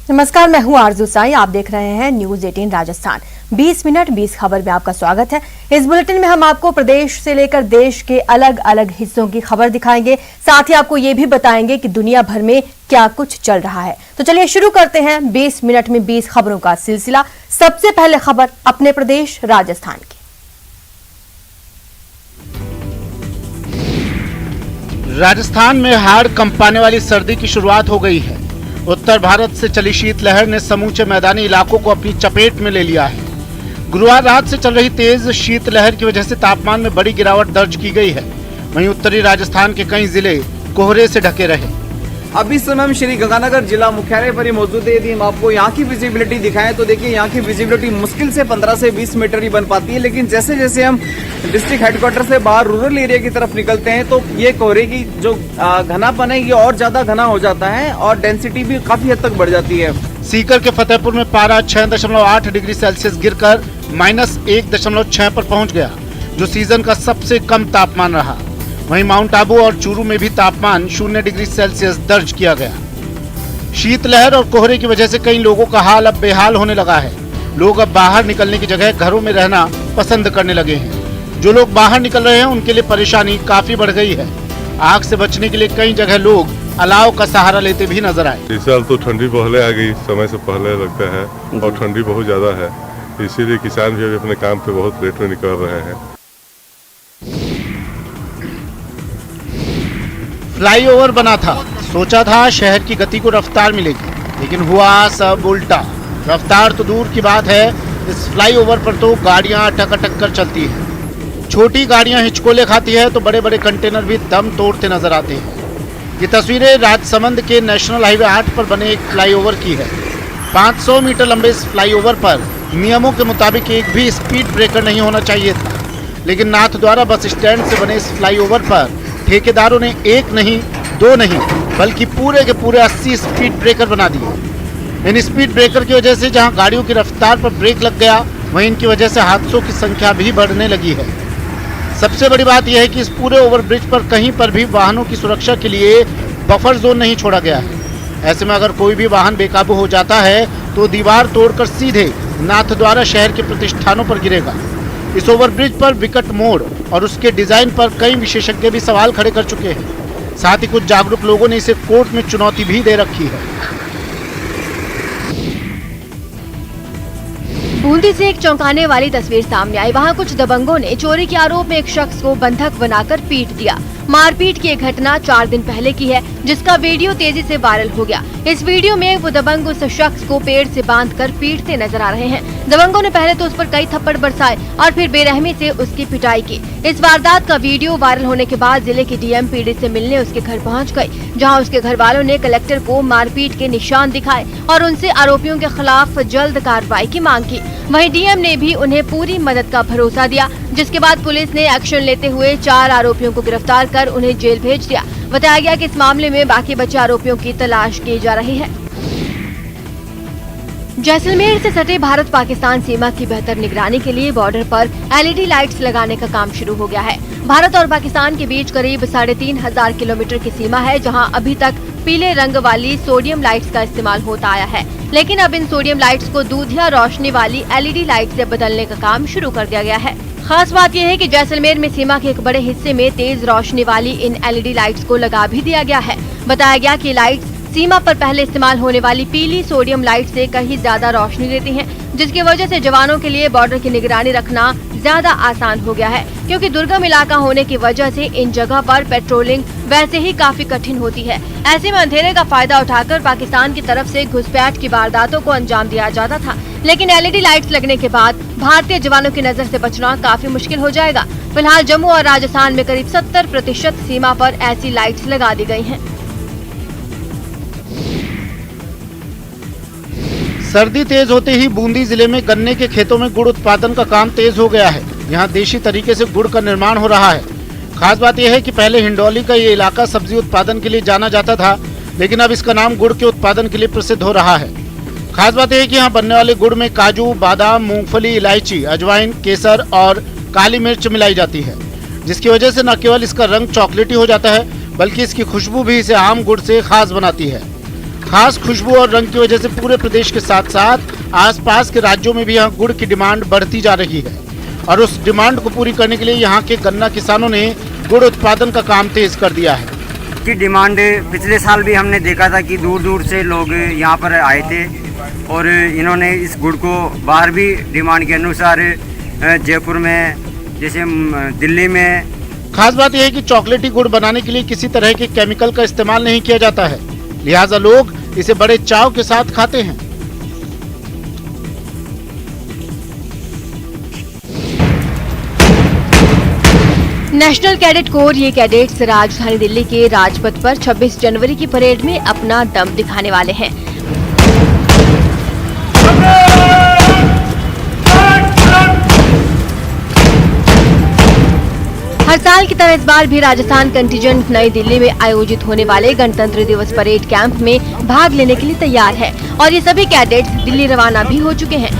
नमस्कार, मैं हूं आरजू साई। आप देख रहे हैं न्यूज 18 राजस्थान। 20 मिनट 20 खबर में आपका स्वागत है। इस बुलेटिन में हम आपको प्रदेश से लेकर देश के अलग अलग हिस्सों की खबर दिखाएंगे। साथ ही आपको ये भी बताएंगे कि दुनिया भर में क्या कुछ चल रहा है। तो चलिए शुरू करते हैं 20 मिनट में 20 खबरों का सिलसिला। सबसे पहले खबर अपने प्रदेश राजस्थान की। राजस्थान में हाड़ कंपाने वाली सर्दी की शुरुआत हो गई है। उत्तर भारत से चली शीतलहर ने समूचे मैदानी इलाकों को अपनी चपेट में ले लिया है। गुरुवार रात से चल रही तेज शीतलहर की वजह से तापमान में बड़ी गिरावट दर्ज की गई है। वहीं उत्तरी राजस्थान के कई जिले कोहरे से ढके रहे। अब इस समय हम श्री गंगानगर जिला मुख्यालय पर ही मौजूद है। यदि हम आपको यहाँ की विजिबिलिटी दिखाएं तो देखिए यहाँ की विजिबिलिटी मुश्किल से 15 से 20 मीटर ही बन पाती है। लेकिन जैसे जैसे हम डिस्ट्रिक्ट हेडक्वार्टर से बाहर रूरल एरिया की तरफ निकलते हैं तो ये कोहरे की जो घनापन है ये और ज्यादा घना हो जाता है और डेंसिटी भी काफी हद तक बढ़ जाती है। सीकर के फतेहपुर में पारा 6.8 डिग्री सेल्सियस गिरकर -1.6 पर पहुंच गया, जो सीजन का सबसे कम तापमान रहा। वहीं माउंट आबू और चूरू में भी तापमान 0 डिग्री सेल्सियस दर्ज किया गया। शीतलहर और कोहरे की वजह से कई लोगों का हाल अब बेहाल होने लगा है। लोग अब बाहर निकलने की जगह घरों में रहना पसंद करने लगे हैं। जो लोग बाहर निकल रहे हैं उनके लिए परेशानी काफी बढ़ गई है। आग से बचने के लिए कई जगह लोग अलाव का सहारा लेते भी नजर आए। इस साल तो ठंडी पहले आ गई, समय से पहले लगता है, और ठंडी बहुत ज्यादा है, इसीलिए किसान भी अभी अपने काम पे बहुत लेट में निकल रहे हैं। फ्लाईओवर बना था, सोचा था शहर की गति को रफ्तार मिलेगी, लेकिन हुआ सब उल्टा। रफ्तार तो दूर की बात है, इस फ्लाईओवर पर तो गाड़ियां अटक अटक कर चलती है। छोटी गाड़ियां हिचकोले खाती है तो बड़े बड़े कंटेनर भी दम तोड़ते नजर आते हैं। ये तस्वीरें राजसमंद के नेशनल हाईवे 8 पर बने एक फ्लाईओवर की है। 500 मीटर लंबे इस फ्लाईओवर पर नियमों के मुताबिक एक भी स्पीड ब्रेकर नहीं होना चाहिए था, लेकिन नाथद्वारा बस स्टैंड से बने इस फ्लाईओवर पर ठेकेदारों ने एक नहीं, दो नहीं, बल्कि पूरे के पूरे 80 स्पीड ब्रेकर बना दिए। इन स्पीड ब्रेकर की वजह से जहां गाड़ियों की रफ्तार पर ब्रेक लग गया, वहीं इनकी वजह से हादसों की संख्या भी बढ़ने लगी है। सबसे बड़ी बात यह है कि इस पूरे ओवरब्रिज पर कहीं पर भी वाहनों की सुरक्षा के लिए बफर जोन नहीं छोड़ा गया है। ऐसे में अगर कोई भी वाहन बेकाबू हो जाता है तो दीवार तोड़कर सीधे नाथद्वारा शहर के प्रतिष्ठानों पर गिरेगा। इस ओवरब्रिज पर विकट मोड़ और उसके डिजाइन पर कई विशेषज्ञ भी सवाल खड़े कर चुके हैं। साथ ही कुछ जागरूक लोगों ने इसे कोर्ट में चुनौती भी दे रखी है। बूंदी से एक चौंकाने वाली तस्वीर सामने आई। वहां कुछ दबंगों ने चोरी के आरोप में एक शख्स को बंधक बनाकर पीट दिया। मारपीट की घटना 4 दिन पहले की है, जिसका वीडियो तेजी से वायरल हो गया। इस वीडियो में वो दबंग उस शख्स को पेड़ से बांधकर पीटते नजर आ रहे हैं। दबंगों ने पहले तो उस पर कई थप्पड़ बरसाए और फिर बेरहमी से उसकी पिटाई की। इस वारदात का वीडियो वायरल होने के बाद जिले की डीएम पीड़ित से मिलने उसके घर पहुंच गई, जहां उसके घर वालों ने कलेक्टर को मारपीट के निशान दिखाए और उनसे आरोपियों के खिलाफ जल्द कार्रवाई की मांग की। वहीं डीएम ने भी उन्हें पूरी मदद का भरोसा दिया, जिसके बाद पुलिस ने एक्शन लेते हुए 4 आरोपियों को गिरफ्तार कर उन्हें जेल भेज दिया। बताया गया कि इस मामले में बाकी बचे आरोपियों की तलाश की जा रही है। जैसलमेर से सटे भारत पाकिस्तान सीमा की बेहतर निगरानी के लिए बॉर्डर पर एलईडी लाइट्स लगाने का काम शुरू हो गया है। भारत और पाकिस्तान के बीच करीब 3,500 किलोमीटर की सीमा है, जहां अभी तक पीले रंग वाली सोडियम लाइट्स का इस्तेमाल होता आया है, लेकिन अब इन सोडियम लाइट्स को दूधिया रोशनी वाली एलईडी लाइट से बदलने का काम शुरू कर दिया गया है। खास बात यह है कि जैसलमेर में सीमा के एक बड़े हिस्से में तेज रोशनी वाली इन एलईडी लाइट्स को लगा भी दिया गया है। बताया गया कि लाइट्स सीमा पर पहले इस्तेमाल होने वाली पीली सोडियम लाइट से कहीं ज्यादा रोशनी देती हैं, जिसकी वजह से जवानों के लिए बॉर्डर की निगरानी रखना ज्यादा आसान हो गया है, क्योंकि दुर्गम इलाका होने की वजह से इन जगह पर पेट्रोलिंग वैसे ही काफी कठिन होती है। ऐसे में अंधेरे का फायदा उठाकर पाकिस्तान की तरफ से घुसपैठ की वारदातों को अंजाम दिया जाता था, लेकिन एलईडी लाइट्स लगने के बाद भारतीय जवानों की नजर से बचना काफी मुश्किल हो जाएगा। फिलहाल जम्मू और राजस्थान में करीब 70% सीमा पर ऐसी लाइट्स लगा दी गयी है। सर्दी तेज होते ही बूंदी जिले में गन्ने के खेतों में गुड़ उत्पादन का काम तेज हो गया है। यहाँ देशी तरीके से गुड़ का निर्माण हो रहा है। खास बात यह है कि पहले हिंडौली का ये इलाका सब्जी उत्पादन के लिए जाना जाता था, लेकिन अब इसका नाम गुड़ के उत्पादन के लिए प्रसिद्ध हो रहा है। खास बात यह है कि यहाँ बनने वाले गुड़ में काजू, बादाम, मूंगफली, इलायची, अजवाइन, केसर और काली मिर्च मिलाई जाती है, जिसकी वजह से न केवल इसका रंग चॉकलेटी हो जाता है, बल्कि इसकी खुशबू भी इसे आम गुड़ से खास बनाती है। खास खुशबू और रंग की वजह से पूरे प्रदेश के साथ साथ आसपास के राज्यों में भी यहाँ गुड़ की डिमांड बढ़ती जा रही है और उस डिमांड को पूरी करने के लिए यहाँ के गन्ना किसानों ने गुड़ उत्पादन का काम तेज कर दिया है। की डिमांड पिछले साल भी हमने देखा था कि दूर दूर से लोग यहाँ पर आए थे और इन्होंने इस गुड़ को बाहर भी डिमांड के अनुसार जयपुर में, जैसे दिल्ली में। खास बात यह है कि चॉकलेटी गुड़ बनाने के लिए किसी तरह के केमिकल का इस्तेमाल नहीं किया जाता है, लिहाजा लोग इसे बड़े चाव के साथ खाते हैं। नेशनल कैडेट कोर ये कैडेट्स राजधानी दिल्ली के राजपथ पर 26 जनवरी की परेड में अपना दम दिखाने वाले हैं। हर साल की तरह इस बार भी राजस्थान कंटिजेंट नई दिल्ली में आयोजित होने वाले गणतंत्र दिवस परेड कैंप में भाग लेने के लिए तैयार है और ये सभी कैडेट्स दिल्ली रवाना भी हो चुके हैं।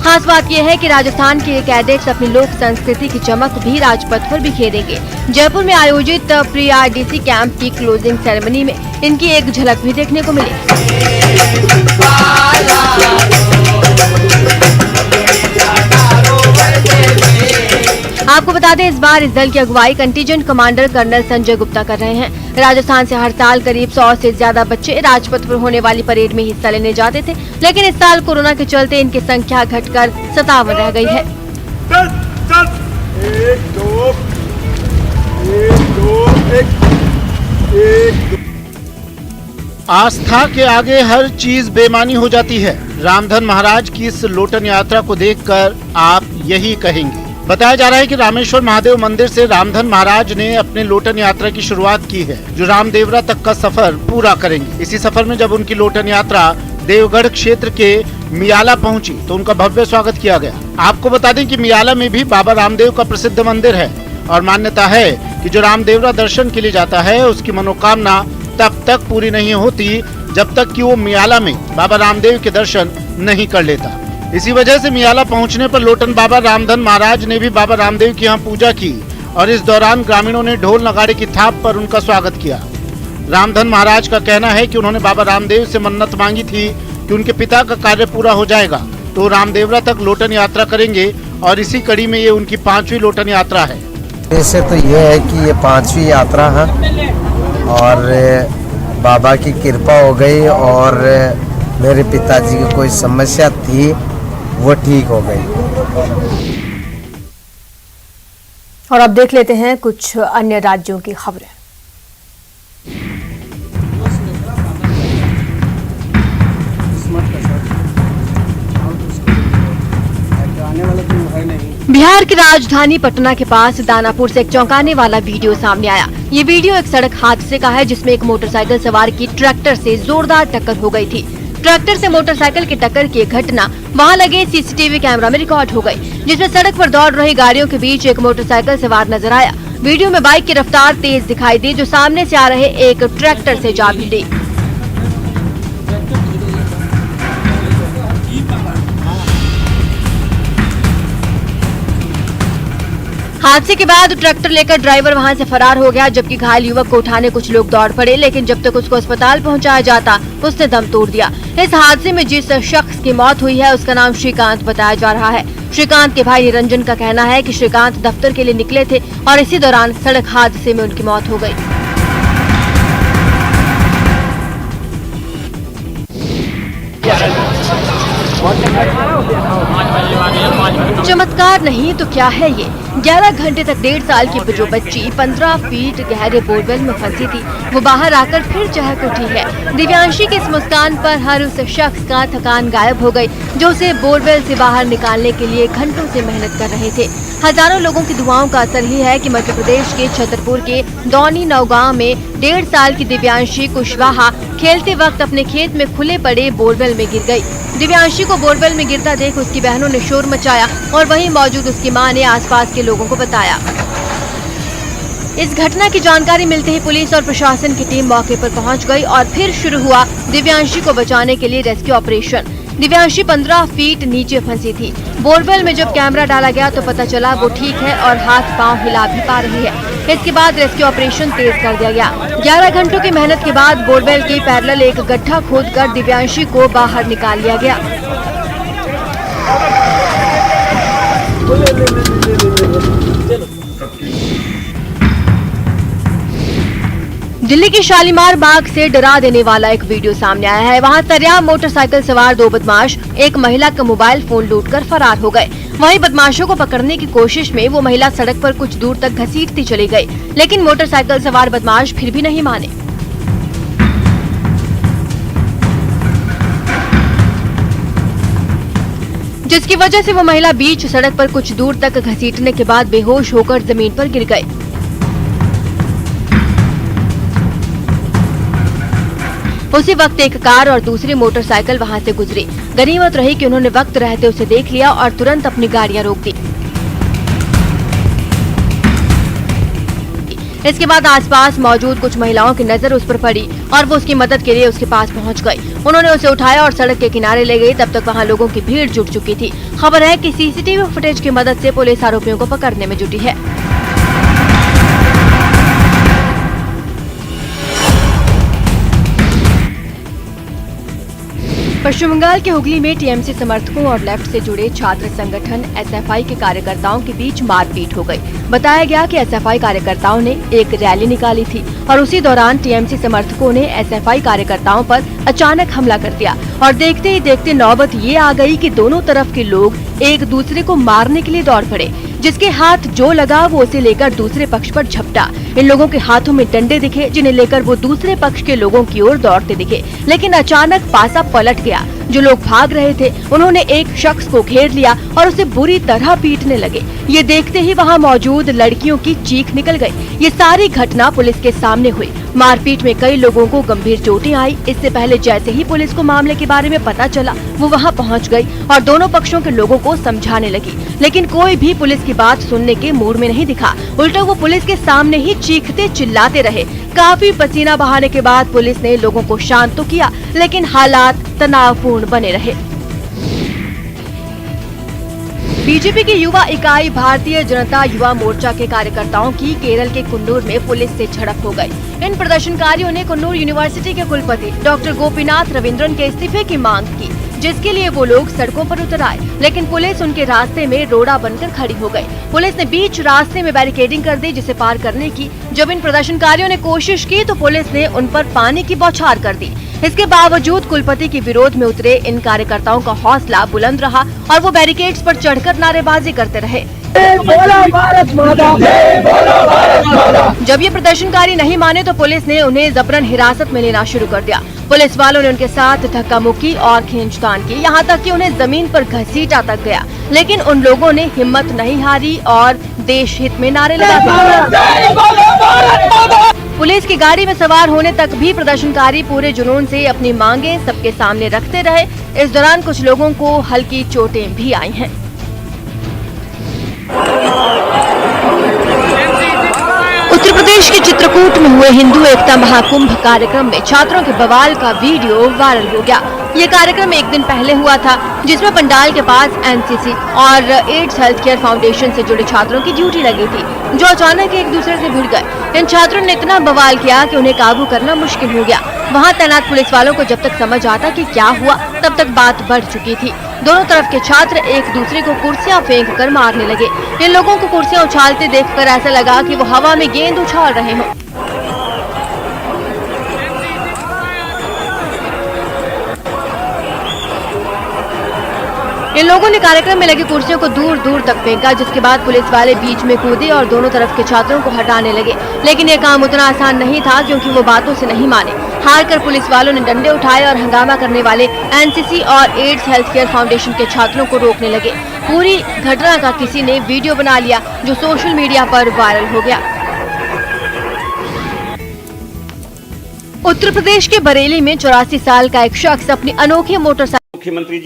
खास बात यह है कि राजस्थान के ये कैडेट्स अपनी लोक संस्कृति की चमक भी राजपथ पर बिखेरेंगे। जयपुर में आयोजित प्री-आरडीसी कैंप की क्लोजिंग सेरेमनी में इनकी एक झलक भी देखने को मिली। आपको बता दें, इस बार इस दल की अगुवाई contingent commander colonel Sanjay Gupta कर रहे हैं। राजस्थान से हर साल करीब 100 से ज्यादा बच्चे राजपथ पर होने वाली परेड में हिस्सा लेने जाते थे, लेकिन इस साल कोरोना के चलते इनकी संख्या घटकर 57 रह गई है। आस्था के आगे हर चीज बेमानी हो जाती है। रामधन महाराज की इस लोटन यात्रा को देखकर आप यही कहेंगे। बताया जा रहा है कि रामेश्वर महादेव मंदिर से रामधन महाराज ने अपने लोटन यात्रा की शुरुआत की है, जो रामदेवरा तक का सफर पूरा करेंगे। इसी सफर में जब उनकी लोटन यात्रा देवगढ़ क्षेत्र के मियाला पहुंची तो उनका भव्य स्वागत किया गया। आपको बता दें कि मियाला में भी बाबा रामदेव का प्रसिद्ध मंदिर है और मान्यता है कि जो रामदेवरा दर्शन के लिए जाता है उसकी मनोकामना तब तक पूरी नहीं होती जब तक कि वो मियाला में बाबा रामदेव के दर्शन नहीं कर लेता। इसी वजह से मियाला पहुंचने पर लोटन बाबा रामधन महाराज ने भी बाबा रामदेव की यहाँ पूजा की और इस दौरान ग्रामीणों ने ढोल नगाड़े की थाप पर उनका स्वागत किया। रामधन महाराज का कहना है कि उन्होंने बाबा रामदेव से मन्नत मांगी थी कि उनके पिता का कार्य पूरा हो जाएगा तो रामदेवरा तक लोटन यात्रा करेंगे और इसी कड़ी में ये उनकी 5वीं लोटन यात्रा है। ऐसे तो ये है कि ये 5वीं यात्रा है और बाबा की कृपा हो गई और मेरे पिताजी की कोई समस्या थी वो ठीक हो गई। और अब देख लेते हैं कुछ अन्य राज्यों की खबरें। बिहार की राजधानी पटना के पास दानापुर से एक चौंकाने वाला वीडियो सामने आया। ये वीडियो एक सड़क हादसे का है जिसमें एक मोटरसाइकिल सवार की ट्रैक्टर से जोरदार टक्कर हो गई थी। ट्रैक्टर से मोटरसाइकिल की टक्कर की घटना वहां लगे सीसीटीवी कैमरा में रिकॉर्ड हो गई, जिसमें सड़क पर दौड़ रही गाड़ियों के बीच एक मोटरसाइकिल सवार नजर आया। वीडियो में बाइक की रफ्तार तेज दिखाई दी जो सामने से आ रहे एक ट्रैक्टर से जा भिड़ी। हादसे के बाद ट्रैक्टर लेकर ड्राइवर वहां से फरार हो गया, जबकि घायल युवक को उठाने कुछ लोग दौड़ पड़े, लेकिन जब तक उसको अस्पताल पहुंचाया जाता उसने दम तोड़ दिया। इस हादसे में जिस शख्स की मौत हुई है उसका नाम श्रीकांत बताया जा रहा है। श्रीकांत के भाई निरंजन का कहना है कि श्रीकांत दफ्तर के लिए निकले थे और इसी दौरान सड़क हादसे में उनकी मौत हो गई। चमत्कार नहीं तो क्या है ये। 11 घंटे तक 1.5 साल की जो बच्ची 15 फीट गहरे बोरवेल में फंसी थी वो बाहर आकर फिर चहक उठी है। दिव्यांशी की इस मुस्कान पर हर उस शख्स का थकान गायब हो गई जो उसे बोरवेल से बाहर निकालने के लिए घंटों से मेहनत कर रहे थे। हजारों लोगों की दुआओं का असर ही है कि मध्य प्रदेश के छतरपुर के दौनी नौगांव में 1.5 साल की दिव्यांशी कुशवाहा खेलते वक्त अपने खेत में खुले पड़े बोरवेल में गिर गई। दिव्यांशी को बोरवेल में गिरता देख उसकी बहनों ने शोर मचाया और वहीं मौजूद उसकी मां ने आसपास के लोगों को बताया। इस घटना की जानकारी मिलते ही पुलिस और प्रशासन की टीम मौके पर पहुंच गई और फिर शुरू हुआ दिव्यांशी को बचाने के लिए रेस्क्यू ऑपरेशन। दिव्यांशी 15 फीट नीचे फंसी थी। बोरवेल में जब कैमरा डाला गया तो पता चला वो ठीक है और हाथ पांव हिला भी पा रही है। इसके बाद रेस्क्यू ऑपरेशन तेज कर दिया गया। 11 घंटों की मेहनत के बाद बोरवेल के पैरेलल एक गड्ढा खोदकर दिव्यांशी को बाहर निकाल लिया गया। दिल्ली की शालीमार बाग से डरा देने वाला एक वीडियो सामने आया है। वहां सरेआम मोटरसाइकिल सवार 2 बदमाश एक महिला का मोबाइल फोन लूटकर फरार हो गए। वहीं बदमाशों को पकड़ने की कोशिश में वो महिला सड़क पर कुछ दूर तक घसीटती चली गई, लेकिन मोटरसाइकिल सवार बदमाश फिर भी नहीं माने। जिसकी वजह से वो महिला बीच सड़क पर कुछ दूर तक घसीटने के बाद बेहोश होकर जमीन पर गिर गए। उसी वक्त एक कार और दूसरी मोटरसाइकिल वहां से गुजरी। गनीमत रही कि उन्होंने वक्त रहते उसे देख लिया और तुरंत अपनी गाड़ियां रोक दी। इसके बाद आसपास मौजूद कुछ महिलाओं की नजर उस पर पड़ी और वो उसकी मदद के लिए उसके पास पहुंच गई। उन्होंने उसे उठाया और सड़क के किनारे ले गई। तब तक वहां लोगों की भीड़ जुट चुकी थी। खबर है कि सीसीटीवी फुटेज की मदद से पुलिस आरोपियों को पकड़ने में जुटी है। पश्चिम बंगाल के हुगली में टीएमसी समर्थकों और लेफ्ट से जुड़े छात्र संगठन एसएफआई के कार्यकर्ताओं के बीच मारपीट हो गई। बताया गया कि एसएफआई कार्यकर्ताओं ने एक रैली निकाली थी और उसी दौरान टीएमसी समर्थकों ने एसएफआई कार्यकर्ताओं पर अचानक हमला कर दिया और देखते ही देखते नौबत ये आ गई कि दोनों तरफ के लोग एक दूसरे को मारने के लिए दौड़ पड़े। जिसके हाथ जो लगा वो उसे लेकर दूसरे पक्ष पर झपटा। इन लोगों के हाथों में डंडे दिखे जिन्हें लेकर वो दूसरे पक्ष के लोगों की ओर दौड़ते दिखे, लेकिन अचानक पासा पलट गया। जो लोग भाग रहे थे उन्होंने एक शख्स को घेर लिया और उसे बुरी तरह पीटने लगे। ये देखते ही वहाँ मौजूद लड़कियों की चीख निकल गई। ये सारी घटना पुलिस के सामने हुई। मारपीट में कई लोगों को गंभीर चोटें आई। इससे पहले जैसे ही पुलिस को मामले के बारे में पता चला वो वहाँ पहुँच गई और दोनों पक्षों के लोगों को समझाने लगी, लेकिन कोई भी पुलिस की बात सुनने के मूड में नहीं दिखा। उल्टा वो पुलिस के सामने ही चीखते चिल्लाते रहे। काफी पसीना बहाने के बाद पुलिस ने लोगों को शांत तो किया, लेकिन हालात तनावपूर्ण बने रहे। बीजेपी की युवा इकाई भारतीय जनता युवा मोर्चा के कार्यकर्ताओं की केरल के कुन्नूर में पुलिस से झड़प हो गई। इन प्रदर्शनकारियों ने कुन्नूर यूनिवर्सिटी के कुलपति डॉक्टर गोपीनाथ रविंद्रन के इस्तीफे की मांग की, जिसके लिए वो लोग सड़कों पर उतर आए, लेकिन पुलिस उनके रास्ते में रोड़ा बनकर खड़ी हो गई। पुलिस ने बीच रास्ते में बैरिकेडिंग कर दी जिसे पार करने की। जब इन प्रदर्शनकारियों ने कोशिश की तो पुलिस ने उन पर पानी की बौछार कर दी। इसके बावजूद कुलपति के विरोध में उतरे इन कार्यकर्ताओं का हौसला बुलंद रहा और वो बैरिकेड्स पर चढ़कर नारेबाजी करते रहे। जब ये प्रदर्शनकारी नहीं माने तो पुलिस ने उन्हें जबरन हिरासत में लेना शुरू कर दिया। पुलिस वालों ने उनके साथ धक्का मुक्की और खींचतान की, यहाँ तक कि उन्हें जमीन पर घसीटा तक गया, लेकिन उन लोगों ने हिम्मत नहीं हारी और देश हित में नारे लगाते। पुलिस की गाड़ी में सवार होने तक भी प्रदर्शनकारी पूरे जुनून से अपनी मांगे सबके सामने रखते रहे। इस दौरान कुछ लोगों को हल्की चोटें भी आई हैं। उत्तर प्रदेश के चित्रकूट में हुए हिंदू एकता महाकुंभ कार्यक्रम में छात्रों के बवाल का वीडियो वायरल हो गया। ये कार्यक्रम एक दिन पहले हुआ था, जिसमें पंडाल के पास एनसीसी और एड्स हेल्थ केयर फाउंडेशन से जुड़े छात्रों की ड्यूटी लगी थी, जो अचानक एक दूसरे से भिड़ गए। इन छात्रों ने इतना बवाल किया कि उन्हें काबू करना मुश्किल हो गया। वहाँ तैनात पुलिस वालों को जब तक समझ आता कि क्या हुआ, तब तक बात बढ़ चुकी थी। दोनों तरफ के छात्र एक दूसरे को कुर्सियां फेंक कर मारने लगे। इन लोगों को कुर्सियां उछालते देखकर ऐसा लगा कि वो हवा में गेंद उछाल रहे हों। इन लोगों ने कार्यक्रम में लगी कुर्सियों को दूर दूर तक फेंका, जिसके बाद पुलिस वाले बीच में कूदे और दोनों तरफ के छात्रों को हटाने लगे। लेकिन ये काम उतना आसान नहीं था, क्योंकि वो बातों से नहीं माने। हारकर पुलिस वालों ने डंडे उठाए और हंगामा करने वाले एनसीसी और एड्स हेल्थ केयर फाउंडेशन के छात्रों को रोकने लगे। पूरी घटना का किसी ने वीडियो बना लिया, जो सोशल मीडिया पर वायरल हो गया। उत्तर प्रदेश के बरेली में 84 साल का एक शख्स अपनी अनोखी मोटरसाइकिल मुख्यमंत्री जी